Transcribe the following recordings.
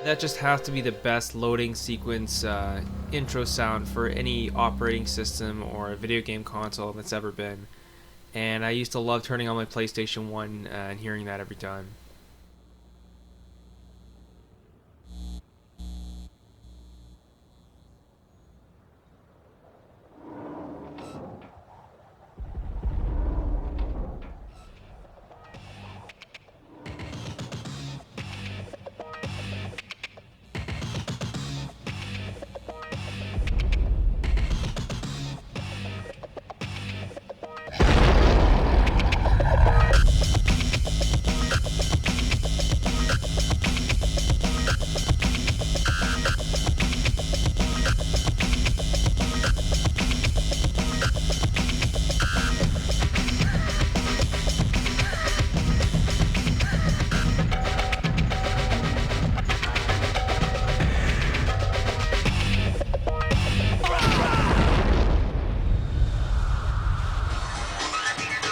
That just has to be the best loading sequence intro sound for any operating system or video game console that's ever been. And I used to love turning on my PlayStation 1 and hearing that every time.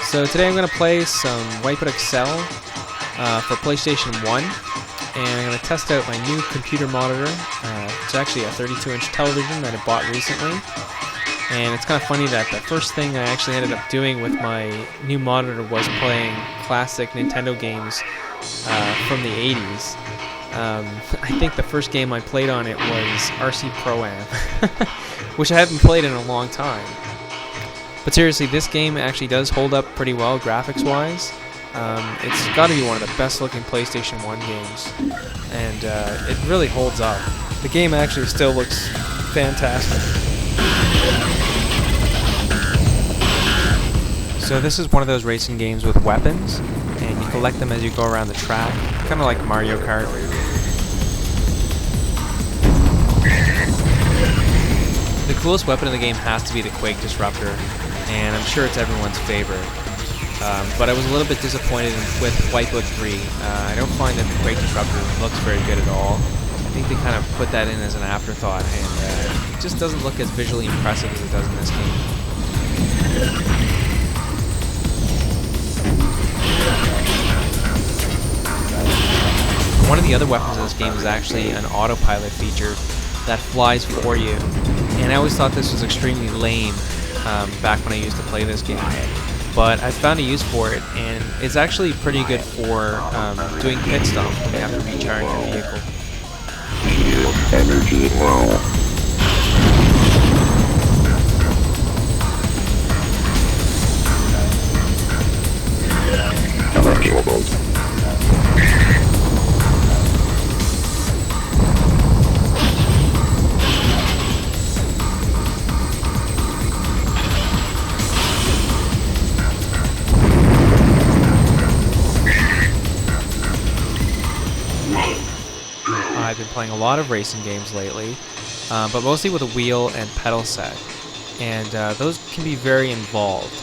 So today I'm going to play some Wipeout XL for PlayStation 1, and I'm going to test out my new computer monitor. It's actually a 32-inch television that I bought recently, and it's kind of funny that the first thing I actually ended up doing with my new monitor was playing classic Nintendo games from the 80s. I think the first game I played on it was RC Pro-Am, which I haven't played in a long time. But seriously, this game actually does hold up pretty well graphics-wise. It's got to be one of the best-looking PlayStation 1 games, and it really holds up. The game actually still looks fantastic. So this is one of those racing games with weapons, and you collect them as you go around the track, kind of like Mario Kart. The coolest weapon in the game has to be the Quake Disruptor, and I'm sure it's everyone's favorite. But I was a little bit disappointed with Wipeout 3. I don't find that the Quake Disruptor looks very good at all. I think they kind of put that in as an afterthought, and it just doesn't look as visually impressive as it does in this game. One of the other weapons in this game is actually an autopilot feature that flies for you, and I always thought this was extremely lame back when I used to play this game. But I found a use for it, and it's actually pretty good for doing pit stops when you have to recharge your vehicle. Energy low. I've been playing a lot of racing games lately, but mostly with a wheel and pedal set, and those can be very involved,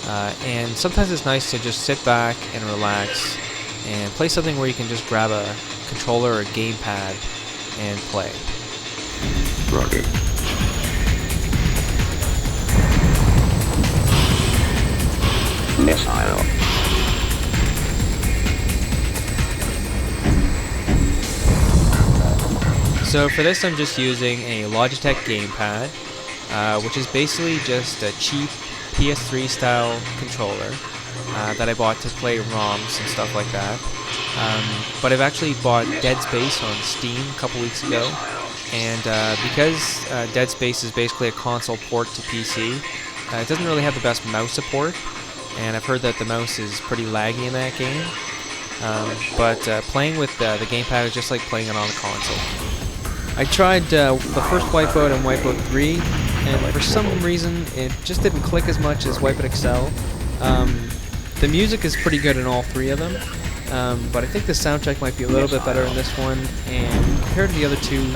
and sometimes it's nice to just sit back and relax and play something where you can just grab a controller or a gamepad and play. Rocket. Missile. So for this I'm just using a Logitech gamepad, which is basically just a cheap PS3 style controller that I bought to play ROMs and stuff like that. But I've actually bought Dead Space on Steam a couple weeks ago, and because Dead Space is basically a console port to PC, it doesn't really have the best mouse support, and I've heard that the mouse is pretty laggy in that game. But playing with the gamepad is just like playing it on a console. I tried the first Wipeout and Wipeout 3, and for some reason it just didn't click as much as Wipeout XL. The music is pretty good in all three of them, but I think the soundtrack might be a little bit better in this one, and compared to the other two,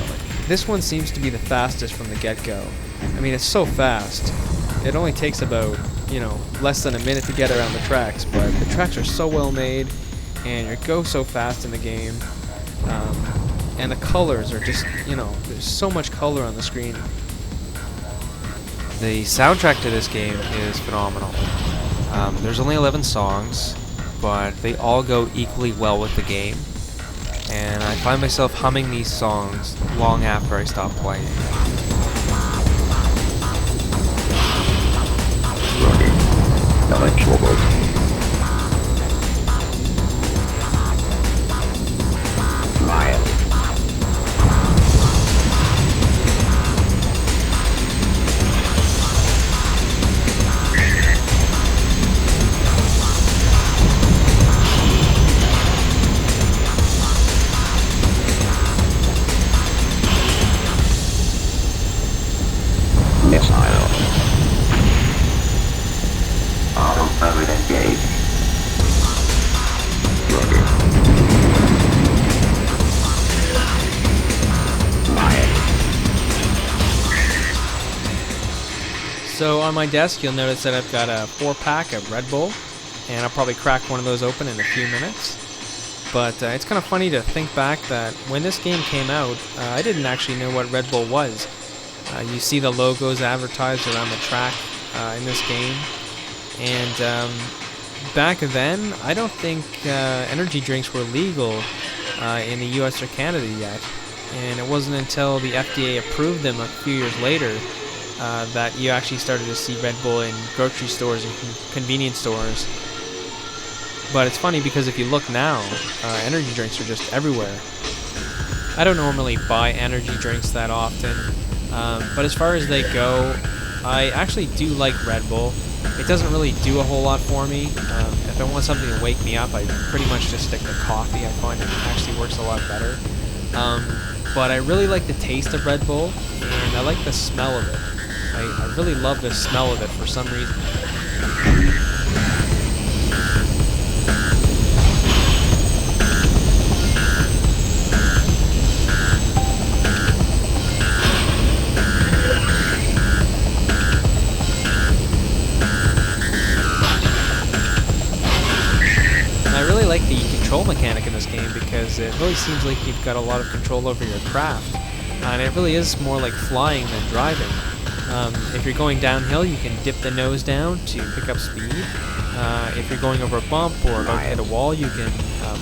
this one seems to be the fastest from the get-go. I mean, it's so fast. It only takes about, less than a minute to get around the tracks, but the tracks are so well made, and you go so fast in the game. And the colors are just, there's so much color on the screen. The soundtrack to this game is phenomenal. There's only 11 songs, but they all go equally well with the game. and I find myself humming these songs long after I stop playing. So on my desk, you'll notice that I've got a 4-pack of Red Bull, and I'll probably crack one of those open in a few minutes. But it's kind of funny to think back that when this game came out, I didn't actually know what Red Bull was. You see the logos advertised around the track in this game, and back then, I don't think energy drinks were legal in the US or Canada yet, and it wasn't until the FDA approved them a few years later that you actually started to see Red Bull in grocery stores and convenience stores. But it's funny because if you look now, energy drinks are just everywhere. I don't normally buy energy drinks that often, but as far as they go, I actually do like Red Bull. It doesn't really do a whole lot for me. If I want something to wake me up, I pretty much just stick to coffee. I find it actually works a lot better. But I really like the taste of Red Bull, and I like the smell of it. I really love the smell of it for some reason. I really like the control mechanic in this game because it really seems like you've got a lot of control over your craft, and it really is more like flying than driving. If you're going downhill, you can dip the nose down to pick up speed. If you're going over a bump or about to hit a wall, you can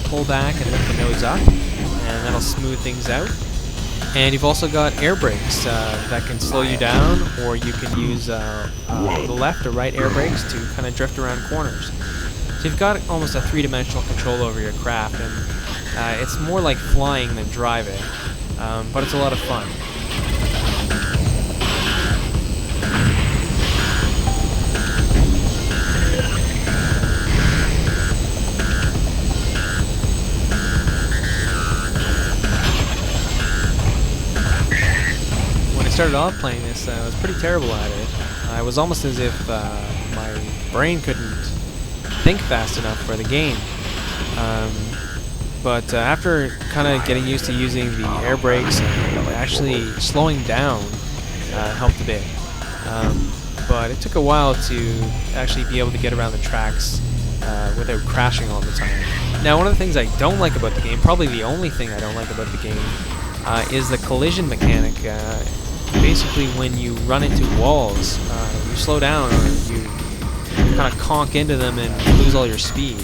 pull back and lift the nose up, and that'll smooth things out. And you've also got air brakes that can slow you down, or you can use the left or right air brakes to kind of drift around corners. So you've got almost a three-dimensional control over your craft, and it's more like flying than driving, but it's a lot of fun. Started off playing this, I was pretty terrible at it. It was almost as if my brain couldn't think fast enough for the game. But after kind of getting used to using the air brakes and actually slowing down helped a bit. But it took a while to actually be able to get around the tracks without crashing all the time. Now, one of the things I don't like about the game, probably the only thing I don't like about the game, is the collision mechanic. Basically, when you run into walls, you slow down or you kind of conk into them and lose all your speed.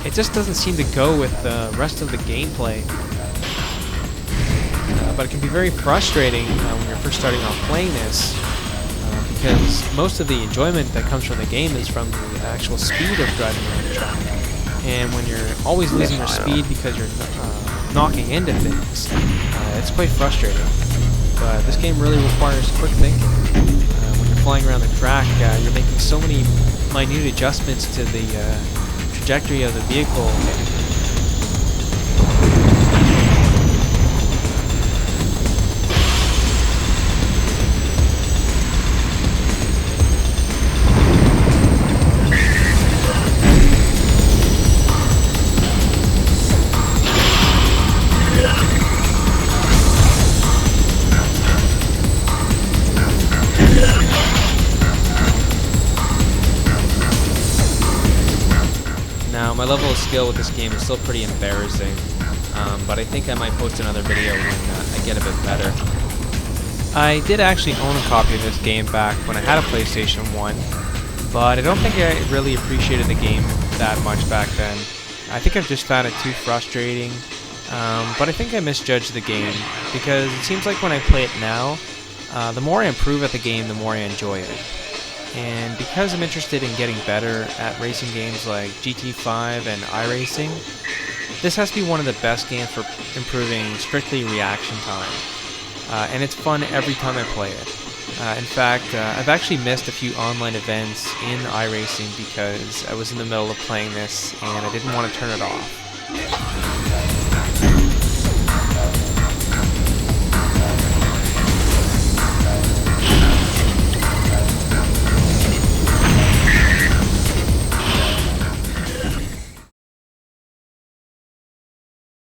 It just doesn't seem to go with the rest of the gameplay. But it can be very frustrating when you're first starting off playing this, because most of the enjoyment that comes from the game is from the actual speed of driving around the track. And when you're always losing your speed because you're knocking into things, it's quite frustrating. But this game really requires quick thinking. When you're flying around the track, you're making so many minute adjustments to the trajectory of the vehicle. My level of skill with this game is still pretty embarrassing, but I think I might post another video when I get a bit better. I did actually own a copy of this game back when I had a PlayStation 1, but I don't think I really appreciated the game that much back then. I think I've just found it too frustrating, but I think I misjudged the game, because it seems like when I play it now, the more I improve at the game, the more I enjoy it. And because I'm interested in getting better at racing games like GT5 and iRacing, this has to be one of the best games for improving strictly reaction time. And it's fun every time I play it. In fact, I've actually missed a few online events in iRacing because I was in the middle of playing this and I didn't want to turn it off.